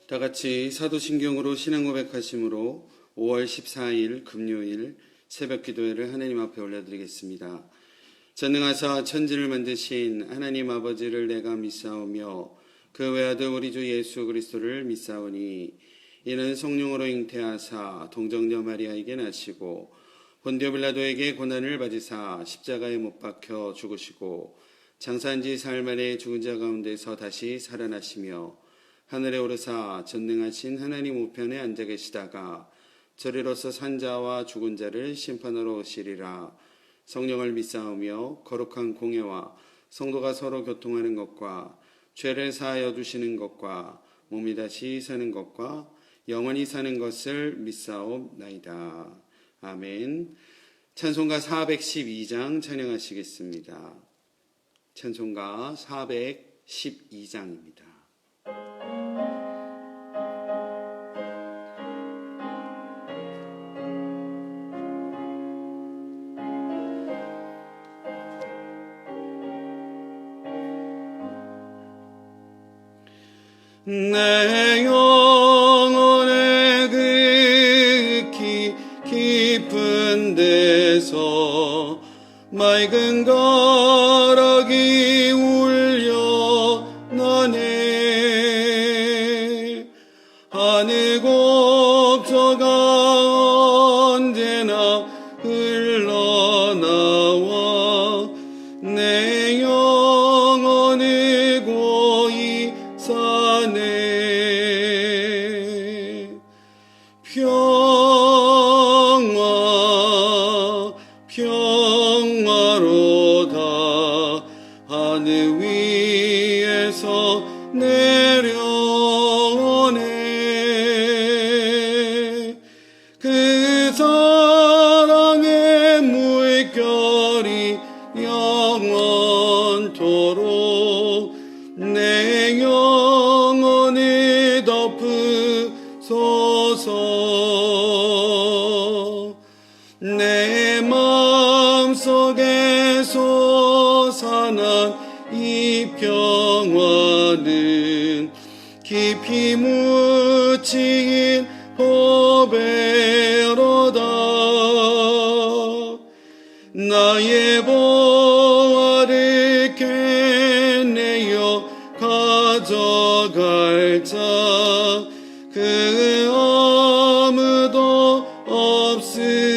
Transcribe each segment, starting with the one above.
다 같이 사도신경으로 신앙 고백하심으로 5월 14일 금요일 새벽 기도회를 하나님 앞에 올려드리겠습니다. 전능하사 천지를 만드신 하나님 아버지를 내가 믿사오며 그 외아들 우리 주 예수 그리스도를 믿사오니 이는 성령으로 잉태하사 동정녀 마리아에게 나시고 본디오 빌라도에게 고난을 받으사 십자가에 못 박혀 죽으시고 장사한 지 사흘 만에 죽은 자 가운데서 다시 살아나시며 하늘에 오르사 전능하신 하나님 우편에 앉아 계시다가 저리로서 산 자와 죽은 자를 심판하러 오시리라. 성령을 믿사오며 거룩한 공예와 성도가 서로 교통하는 것과 죄를 사하여 두시는 것과 몸이 다시 사는 것과 영원히 사는 것을 믿사옵나이다. 아멘. 찬송가 412장 찬양하시겠습니다. 찬송가 412장입니다. 내 영혼의 그 깊은 데서 맑은 가락이 울려 나네. 하늘 곡조가 언제나 흘러나와 내 영혼을 고이 사네. 평화로다 하늘 위에서 내려오네. 그 사랑의 물결이 영원토록 내 영혼을 덮으소서. 내 마음속에 솟아난 이 평화는 깊이 묻힌 보배로다. 나의 보화를 캐내어 가져갈 자 그 아무도 없으리라.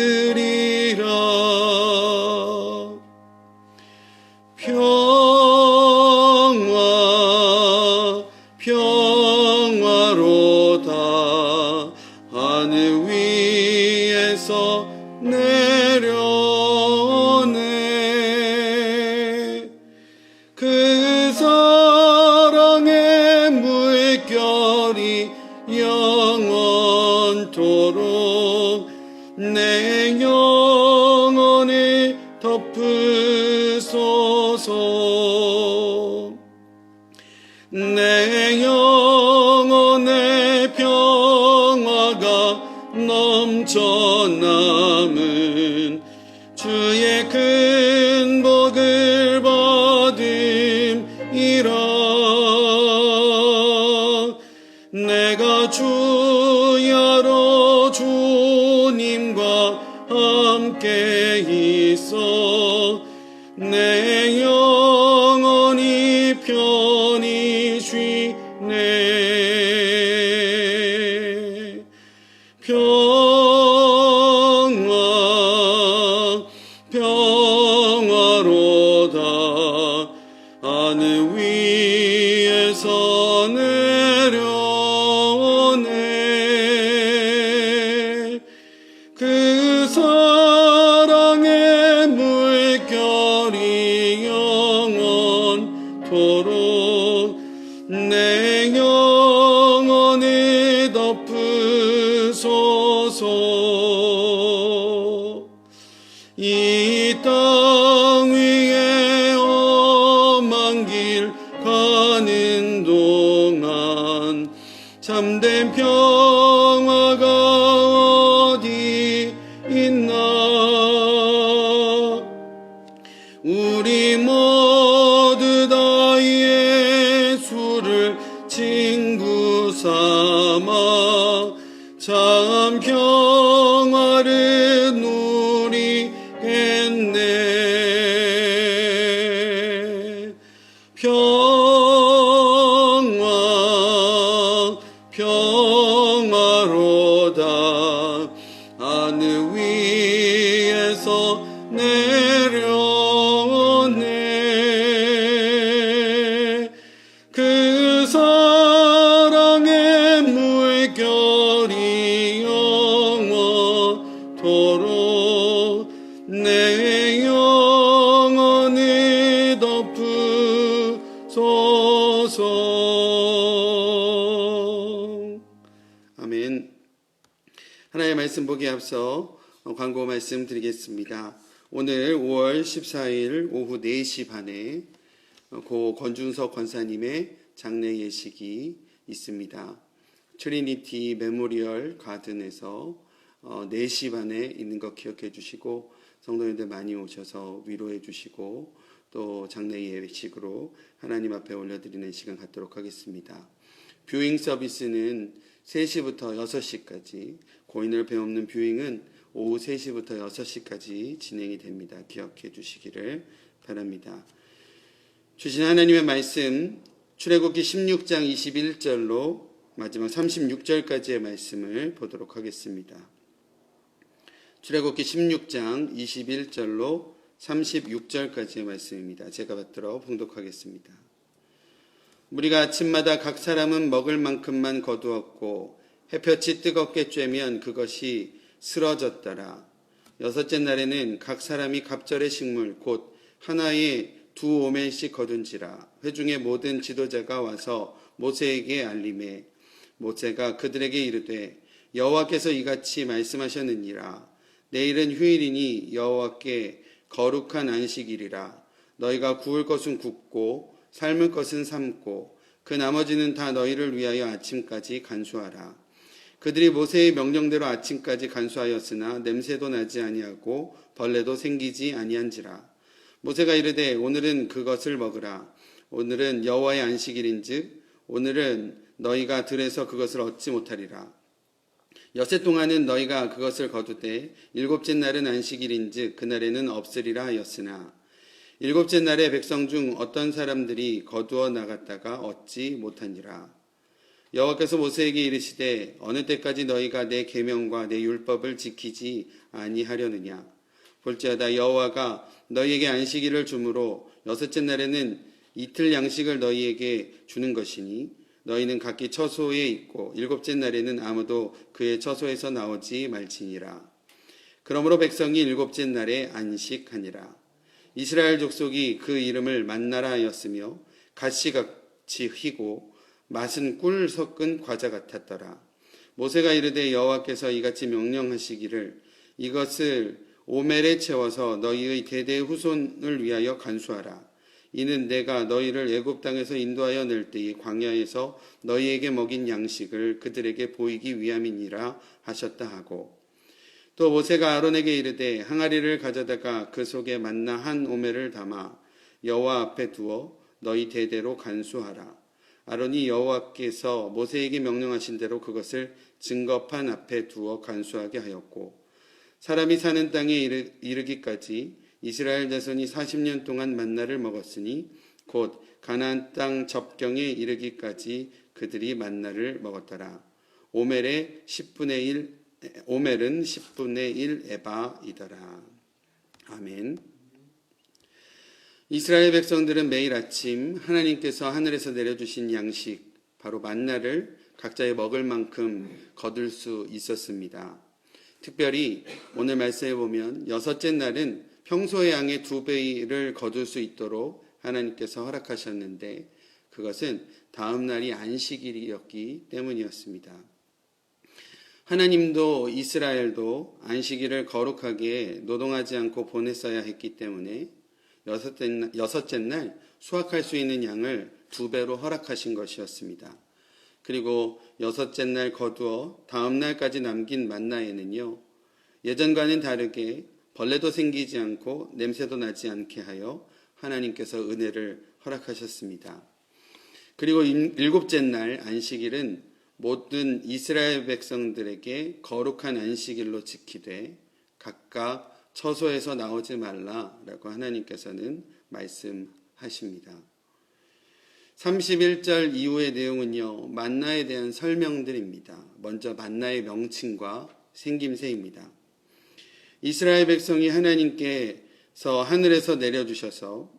평화로다 하늘 위에서 내려오네. 그 사랑의 물결이 영원토록 내 영혼을 덮으소서. 내 영혼의 평화가 넘쳐남은 주의 큰 복을 받음이라. 내가 주야로 주님과 함께 있어 내 영혼이 편히 쉬네. 평화로다 하늘 위에서 내려오네. 그 사랑의 물결이 영원토록 내 영혼을 덮으소서. 이 땅 위에 험한 길 가는 동안 참된 평화가 어디 있나. 우리 모두 다 예수를 친구 삼아 하나의 말씀 보기에 앞서 광고 말씀 드리겠습니다. 오늘 5월 14일 오후 4시 반에 고 권준석 권사님의 장례 예식이 있습니다. 트리니티 메모리얼 가든에서 4시 반에 있는 것 기억해 주시고 성도님들 많이 오셔서 위로해 주시고 또 장례 예식으로 하나님 앞에 올려드리는 시간 갖도록 하겠습니다. 뷰잉 서비스는 3시부터 6시까지, 고인을 배우는 뷰잉은 오후 3시부터 6시까지 진행이 됩니다. 기억해 주시기를 바랍니다. 주신 하나님의 말씀, 출애굽기 16장 21절로 마지막 36절까지의 말씀을 보도록 하겠습니다. 출애굽기 16장 21절로 36절까지의 말씀입니다. 제가 받들어 봉독하겠습니다. 우리가 아침마다 각 사람은 먹을 만큼만 거두었고 햇볕이 뜨겁게 쬐면 그것이 쓰러졌더라. 6째 날에는 각 사람이 갑절의 식물 곧 하나에 2오멜씩 거둔지라. 회중의 모든 지도자가 와서 모세에게 알림해 모세가 그들에게 이르되 여호와께서 이같이 말씀하셨느니라. 내일은 휴일이니 여호와께 거룩한 안식일이라. 너희가 구울 것은 굽고 삶을 것은 삶고 그 나머지는 다 너희를 위하여 아침까지 간수하라. 그들이 모세의 명령대로 아침까지 간수하였으나 냄새도 나지 아니하고 벌레도 생기지 아니한지라. 모세가 이르되 오늘은 그것을 먹으라. 오늘은 여호와의 안식일인즉 오늘은 너희가 들에서 그것을 얻지 못하리라. 6해 동안은 너희가 그것을 거두되 7째 날은 안식일인즉 그날에는 없으리라 하였으나 7째 날에 백성 중 어떤 사람들이 거두어 나갔다가 얻지 못하니라. 여호와께서 모세에게 이르시되 어느 때까지 너희가 내 계명과 내 율법을 지키지 아니하려느냐. 볼지어다 여호와가 너희에게 안식일을 주므로 6째 날에는 이틀 양식을 너희에게 주는 것이니 너희는 각기 처소에 있고 7째 날에는 아무도 그의 처소에서 나오지 말지니라. 그러므로 백성이 7째 날에 안식하니라. 이스라엘 족속이 그 이름을 만나라 하였으며 가시같이 희고 맛은 꿀 섞은 과자 같았더라. 모세가 이르되 여호와께서 이같이 명령하시기를 이것을 오멜에 채워서 너희의 대대의 후손을 위하여 간수하라. 이는 내가 너희를 애굽 땅에서 인도하여 낼 때에 광야에서 너희에게 먹인 양식을 그들에게 보이기 위함이니라 하셨다 하고 또 모세가 아론에게 이르되 항아리를 가져다가 그 속에 만나 한 오멜을 담아 여호와 앞에 두어 너희 대대로 간수하라. 아론이 여호와께서 모세에게 명령하신 대로 그것을 증거판 앞에 두어 간수하게 하였고 사람이 사는 땅에 이르기까지 이스라엘 자손이 40년 동안 만나를 먹었으니 곧 가나안 땅 접경에 이르기까지 그들이 만나를 먹었더라. 오멜은 10분의 1 에바이더라. 아멘. 이스라엘 백성들은 매일 아침 하나님께서 하늘에서 내려주신 양식 바로 만나를 각자의 먹을 만큼 거둘 수 있었습니다. 특별히 오늘 말씀해 보면 6째 날은 평소의 양의 2배를 거둘 수 있도록 하나님께서 허락하셨는데 그것은 다음 날이 안식일이었기 때문이었습니다. 하나님도 이스라엘도 안식일을 거룩하게 노동하지 않고 보냈어야 했기 때문에 6째 날 수확할 수 있는 양을 2배로 허락하신 것이었습니다. 그리고 6째 날 거두어 다음 날까지 남긴 만나에는요, 예전과는 다르게 벌레도 생기지 않고 냄새도 나지 않게 하여 하나님께서 은혜를 허락하셨습니다. 그리고 7째 날 안식일은 모든 이스라엘 백성들에게 거룩한 안식일로 지키되 각각 처소에서 나오지 말라라고 하나님께서는 말씀하십니다. 31절 이후의 내용은요, 만나에 대한 설명들입니다. 먼저 만나의 명칭과 생김새입니다. 이스라엘 백성이 하나님께서 하늘에서 내려주셔서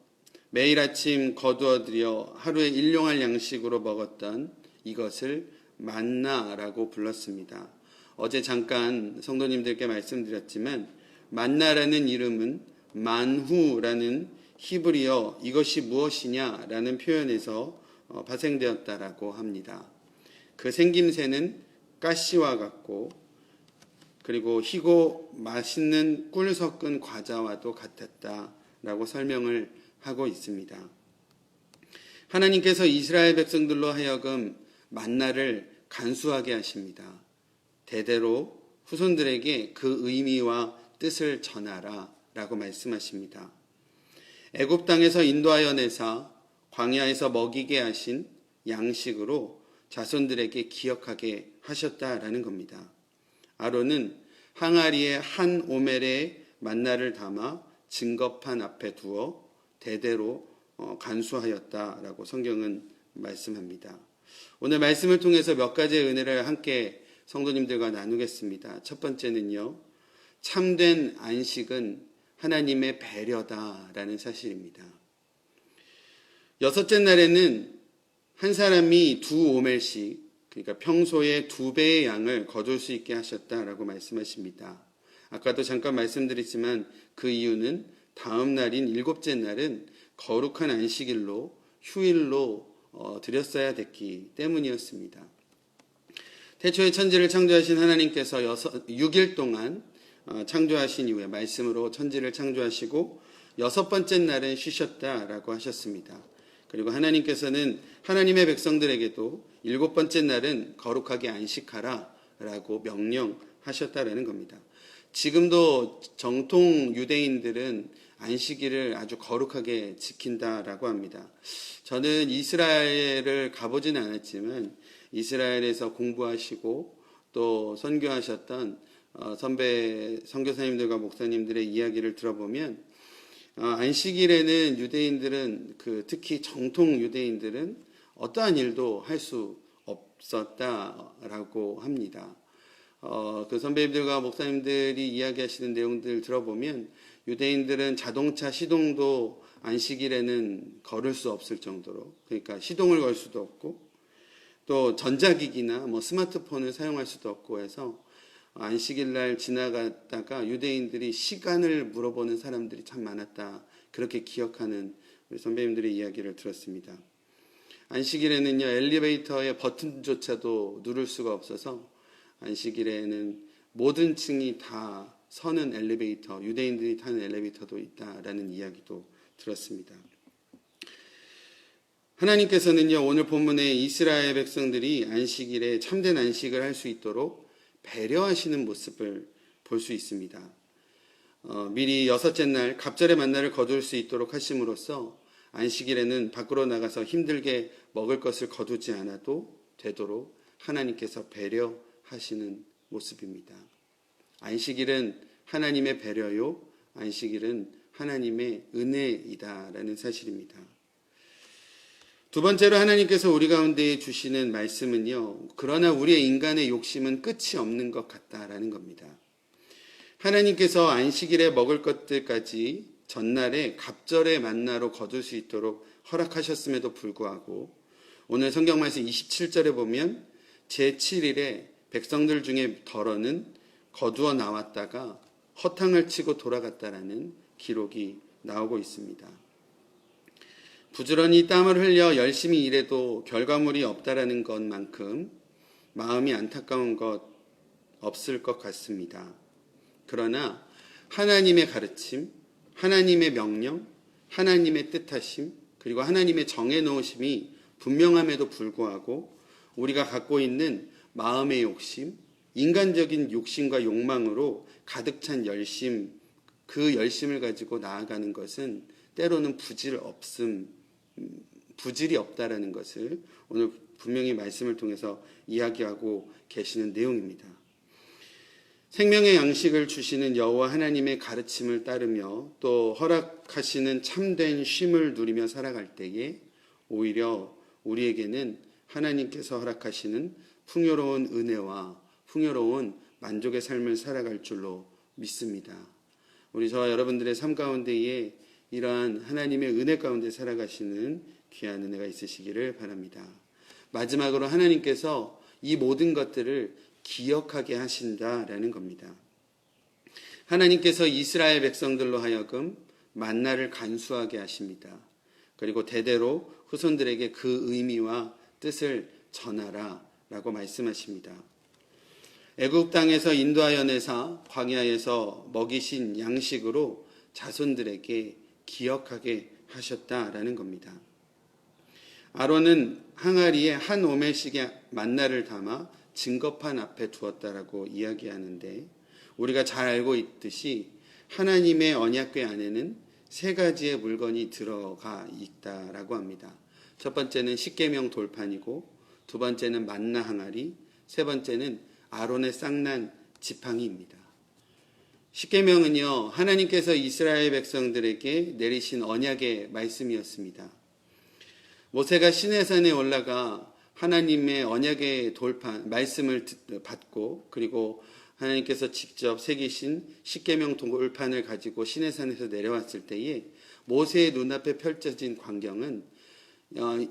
매일 아침 거두어들여 하루에 일용할 양식으로 먹었던 이것을 만나라고 불렀습니다. 어제 잠깐 성도님들께 말씀드렸지만 만나라는 이름은 만후라는 히브리어 이것이 무엇이냐라는 표현에서 파생되었다라고 합니다. 그 생김새는 가시와 같고 그리고 희고 맛있는 꿀 섞은 과자와도 같았다라고 설명을 하고 있습니다. 하나님께서 이스라엘 백성들로 하여금 만나를 간수하게 하십니다. 대대로 후손들에게 그 의미와 뜻을 전하라 라고 말씀하십니다. 애굽 땅에서 인도하여 내사 광야에서 먹이게 하신 양식으로 자손들에게 기억하게 하셨다라는 겁니다. 아론은 항아리에 한 오멜의 만나를 담아 증거판 앞에 두어 대대로 간수하였다라고 성경은 말씀합니다. 오늘 말씀을 통해서 몇 가지의 은혜를 함께 성도님들과 나누겠습니다. 첫 번째는요, 참된 안식은 하나님의 배려다라는 사실입니다. 여섯째 날에는 한 사람이 2오멜씩, 그러니까 평소에 2배의 양을 거둘 수 있게 하셨다라고 말씀하십니다. 아까도 잠깐 말씀드렸지만 그 이유는 다음 날인 7째 날은 거룩한 안식일로 휴일로 드렸어야 됐기 때문이었습니다. 태초에 천지를 창조하신 하나님께서 6일 동안 창조하신 이후에 말씀으로 천지를 창조하시고 6번째 날은 쉬셨다라고 하셨습니다. 그리고 하나님께서는 하나님의 백성들에게도 7번째 날은 거룩하게 안식하라 라고 명령하셨다라는 겁니다. 지금도 정통 유대인들은 안식일을 아주 거룩하게 지킨다라고 합니다. 저는 이스라엘을 가보지는 않았지만 이스라엘에서 공부하시고 또 선교하셨던 선배 선교사님들과 목사님들의 이야기를 들어보면 안식일에는 유대인들은 특히 정통 유대인들은 어떠한 일도 할 수 없었다라고 합니다. 그 선배님들과 목사님들이 이야기하시는 내용들을 들어보면 유대인들은 자동차 시동도 안식일에는 걸을 수 없을 정도로, 그러니까 시동을 걸 수도 없고 또 전자기기나 스마트폰을 사용할 수도 없고 해서 안식일 날 지나가다가 유대인들이 시간을 물어보는 사람들이 참 많았다. 그렇게 기억하는 우리 선배님들의 이야기를 들었습니다. 안식일에는요, 엘리베이터의 버튼조차도 누를 수가 없어서 안식일에는 모든 층이 다 서는 엘리베이터, 유대인들이 타는 엘리베이터도 있다라는 이야기도 들었습니다. 하나님께서는요, 오늘 본문에 이스라엘 백성들이 안식일에 참된 안식을 할 수 있도록 배려하시는 모습을 볼 수 있습니다. 미리 6째 날 갑절의 만나를 거둘 수 있도록 하심으로써 안식일에는 밖으로 나가서 힘들게 먹을 것을 거두지 않아도 되도록 하나님께서 배려하시는 모습입니다. 안식일은 하나님의 배려요, 안식일은 하나님의 은혜이다라는 사실입니다. 두 번째로 하나님께서 우리 가운데 주시는 말씀은요, 그러나 우리의 인간의 욕심은 끝이 없는 것 같다라는 겁니다. 하나님께서 안식일에 먹을 것들까지 전날에 갑절의 만나로 거둘 수 있도록 허락하셨음에도 불구하고 오늘 성경 말씀 27절에 보면 제7일에 백성들 중에 덜어는 거두어 나왔다가 허탕을 치고 돌아갔다라는 기록이 나오고 있습니다. 부지런히 땀을 흘려 열심히 일해도 결과물이 없다라는 것만큼 마음이 안타까운 것 없을 것 같습니다. 그러나 하나님의 가르침, 하나님의 명령, 하나님의 뜻하심, 그리고 하나님의 정해놓으심이 분명함에도 불구하고 우리가 갖고 있는 마음의 욕심, 인간적인 욕심과 욕망으로 가득 찬 열심, 그 열심을 가지고 나아가는 것은 때로는 부질이 없다라는 것을 오늘 분명히 말씀을 통해서 이야기하고 계시는 내용입니다. 생명의 양식을 주시는 여호와 하나님의 가르침을 따르며 또 허락하시는 참된 쉼을 누리며 살아갈 때에 오히려 우리에게는 하나님께서 허락하시는 풍요로운 은혜와 풍요로운 만족의 삶을 살아갈 줄로 믿습니다. 우리 저와 여러분들의 삶 가운데에 이러한 하나님의 은혜 가운데 살아가시는 귀한 은혜가 있으시기를 바랍니다. 마지막으로 하나님께서 이 모든 것들을 기억하게 하신다라는 겁니다. 하나님께서 이스라엘 백성들로 하여금 만나를 간수하게 하십니다. 그리고 대대로 후손들에게 그 의미와 뜻을 전하라 라고 말씀하십니다. 애굽 땅에서 인도하여 내사 광야에서 먹이신 양식으로 자손들에게 기억하게 하셨다라는 겁니다. 아론은 항아리에 한 오멜씩의 만나를 담아 증거판 앞에 두었다라고 이야기하는데, 우리가 잘 알고 있듯이 하나님의 언약궤 안에는 세 가지의 물건이 들어가 있다라고 합니다. 첫 번째는 십계명 돌판이고, 두 번째는 만나 항아리, 세 번째는 아론의 쌍난 지팡이입니다. 십계명은요, 하나님께서 이스라엘 백성들에게 내리신 언약의 말씀이었습니다. 모세가 시내산에 올라가 하나님의 언약의 돌판 말씀을 받고, 그리고 하나님께서 직접 새기신 십계명 돌판을 가지고 시내산에서 내려왔을 때에 모세의 눈앞에 펼쳐진 광경은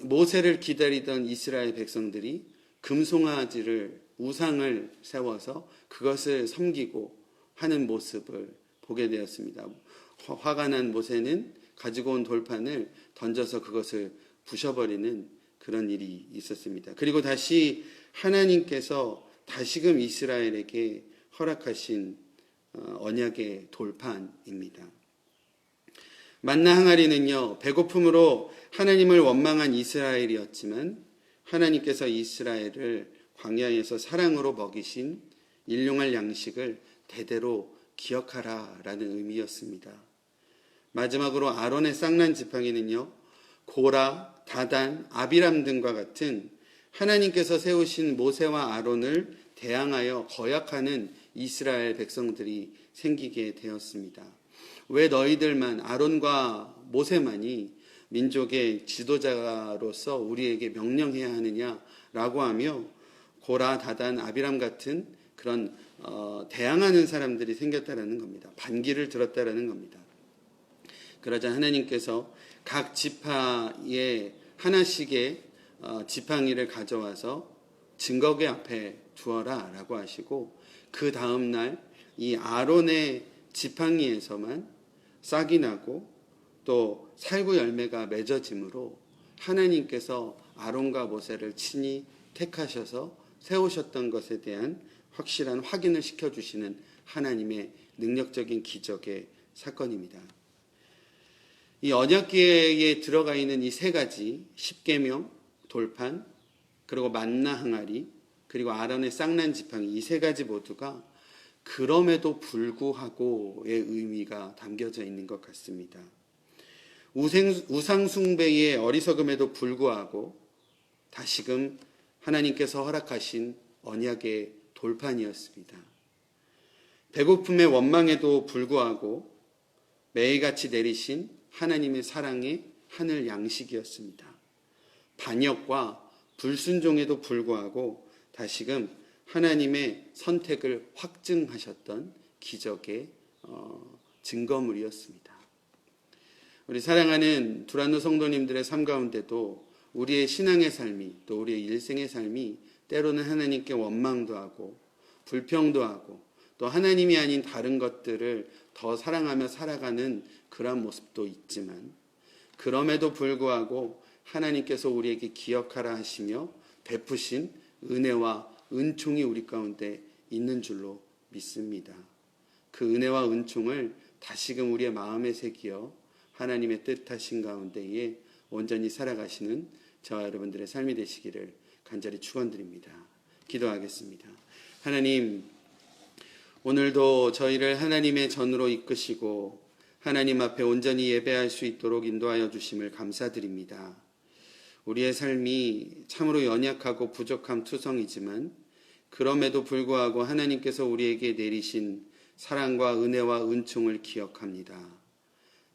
모세를 기다리던 이스라엘 백성들이 금송아지를 우상을 세워서 그것을 섬기고 하는 모습을 보게 되었습니다. 화가 난 모세는 가지고 온 돌판을 던져서 그것을 부셔버리는 그런 일이 있었습니다. 그리고 다시 하나님께서 다시금 이스라엘에게 허락하신 언약의 돌판입니다. 만나 항아리는요, 배고픔으로 하나님을 원망한 이스라엘이었지만 하나님께서 이스라엘을 광야에서 사랑으로 먹이신 일용할 양식을 대대로 기억하라라는 의미였습니다. 마지막으로 아론의 쌍난 지팡이는요, 고라, 다단, 아비람 등과 같은 하나님께서 세우신 모세와 아론을 대항하여 거역하는 이스라엘 백성들이 생기게 되었습니다. 왜 너희들만, 아론과 모세만이 민족의 지도자로서 우리에게 명령해야 하느냐라고 하며 고라, 다단, 아비람 같은 그런 대항하는 사람들이 생겼다라는 겁니다. 반기를 들었다라는 겁니다. 그러자 하나님께서 각 지파에 하나씩의 지팡이를 가져와서 증거궤 앞에 두어라 라고 하시고, 그 다음날 이 아론의 지팡이에서만 싹이 나고 또 살구 열매가 맺어짐으로 하나님께서 아론과 모세를 친히 택하셔서 세우셨던 것에 대한 확실한 확인을 시켜주시는 하나님의 능력적인 기적의 사건입니다. 이 언약궤에 들어가 있는 이 세 가지, 십계명, 돌판, 그리고 만나 항아리, 그리고 아론의 쌍난 지팡이, 이 세 가지 모두가 그럼에도 불구하고의 의미가 담겨져 있는 것 같습니다. 우상 숭배의 어리석음에도 불구하고 다시금 하나님께서 허락하신 언약의 돌판이었습니다. 배고픔의 원망에도 불구하고 매일같이 내리신 하나님의 사랑의 하늘 양식이었습니다. 반역과 불순종에도 불구하고 다시금 하나님의 선택을 확증하셨던 기적의 증거물이었습니다. 우리 사랑하는 두란노 성도님들의 삶 가운데도 우리의 신앙의 삶이, 또 우리의 일생의 삶이 때로는 하나님께 원망도 하고 불평도 하고 또 하나님이 아닌 다른 것들을 더 사랑하며 살아가는 그런 모습도 있지만, 그럼에도 불구하고 하나님께서 우리에게 기억하라 하시며 베푸신 은혜와 은총이 우리 가운데 있는 줄로 믿습니다. 그 은혜와 은총을 다시금 우리의 마음에 새기어 하나님의 뜻하신 가운데에 온전히 살아가시는 저와 여러분들의 삶이 되시기를 간절히 축원드립니다. 기도하겠습니다. 하나님, 오늘도 저희를 하나님의 전으로 이끄시고 하나님 앞에 온전히 예배할 수 있도록 인도하여 주심을 감사드립니다. 우리의 삶이 참으로 연약하고 부족함 투성이지만 그럼에도 불구하고 하나님께서 우리에게 내리신 사랑과 은혜와 은총을 기억합니다.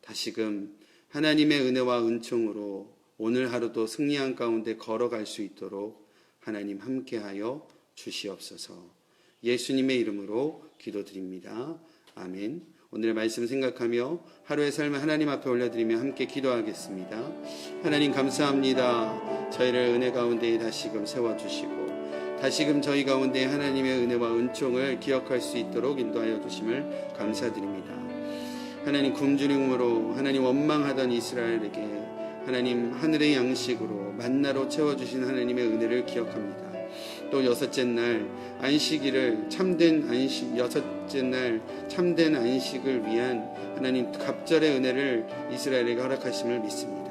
다시금 하나님의 은혜와 은총으로 오늘 하루도 승리한 가운데 걸어갈 수 있도록 하나님 함께하여 주시옵소서. 예수님의 이름으로 기도드립니다. 아멘. 오늘의 말씀 생각하며 하루의 삶을 하나님 앞에 올려드리며 함께 기도하겠습니다. 하나님 감사합니다. 저희를 은혜 가운데 다시금 세워주시고 다시금 저희 가운데 하나님의 은혜와 은총을 기억할 수 있도록 인도하여 주심을 감사드립니다. 하나님 굶주림으로 하나님 원망하던 이스라엘에게 하나님 하늘의 양식으로 만나로 채워주신 하나님의 은혜를 기억합니다. 또 여섯째 날 안식일을 참된 안식, 여섯째 날 참된 안식을 위한 하나님 갑절의 은혜를 이스라엘에게 허락하심을 믿습니다.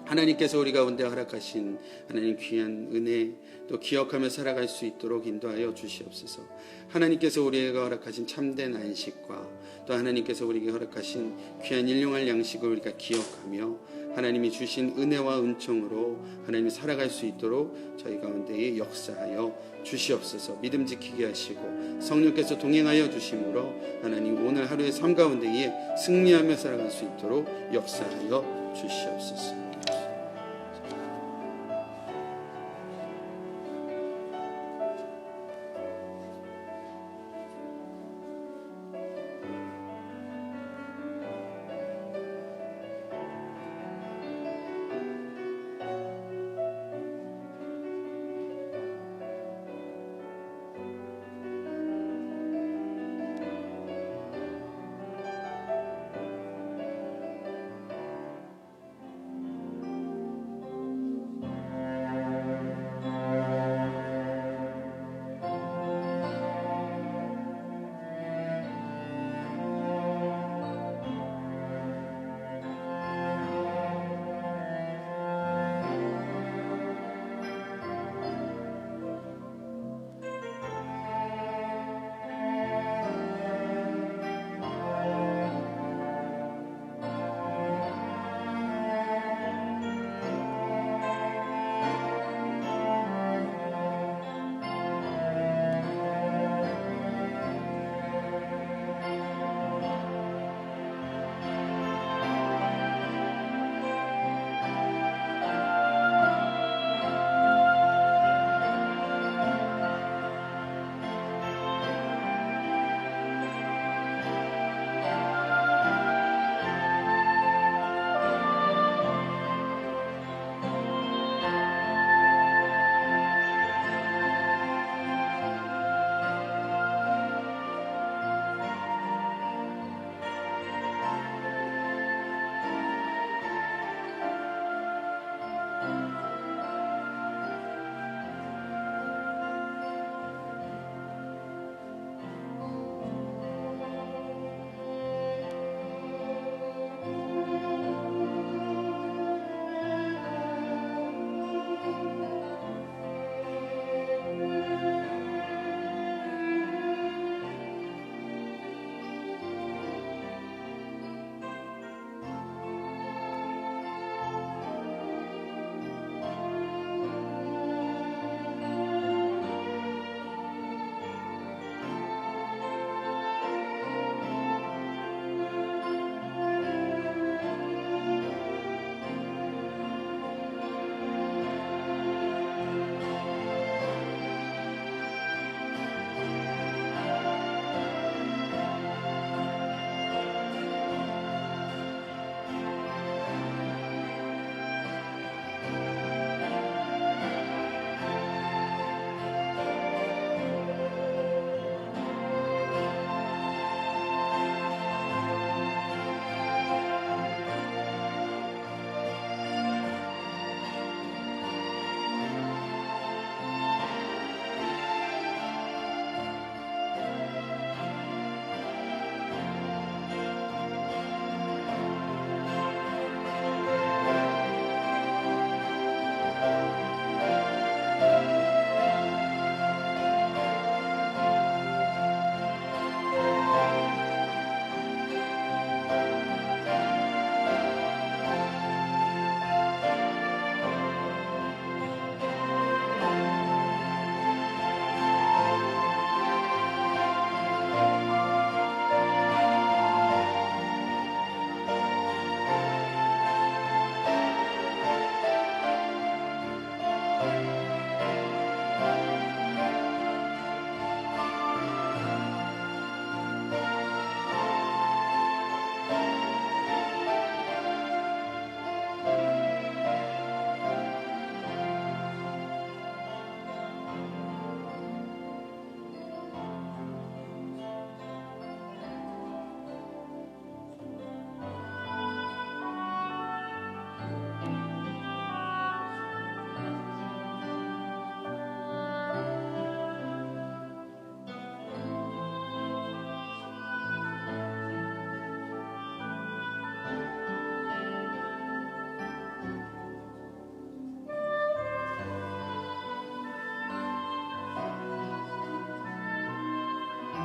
하나님께서 우리 가운데 허락하신 하나님 귀한 은혜 또 기억하며 살아갈 수 있도록 인도하여 주시옵소서. 하나님께서 우리에게 허락하신 참된 안식과 또 하나님께서 우리에게 허락하신 귀한 일용할 양식을 우리가 기억하며 하나님이 주신 은혜와 은총으로 하나님이 살아갈 수 있도록 저희 가운데에 역사하여 주시옵소서. 믿음 지키게 하시고 성령께서 동행하여 주심으로 하나님 오늘 하루의 삶 가운데에 승리하며 살아갈 수 있도록 역사하여 주시옵소서.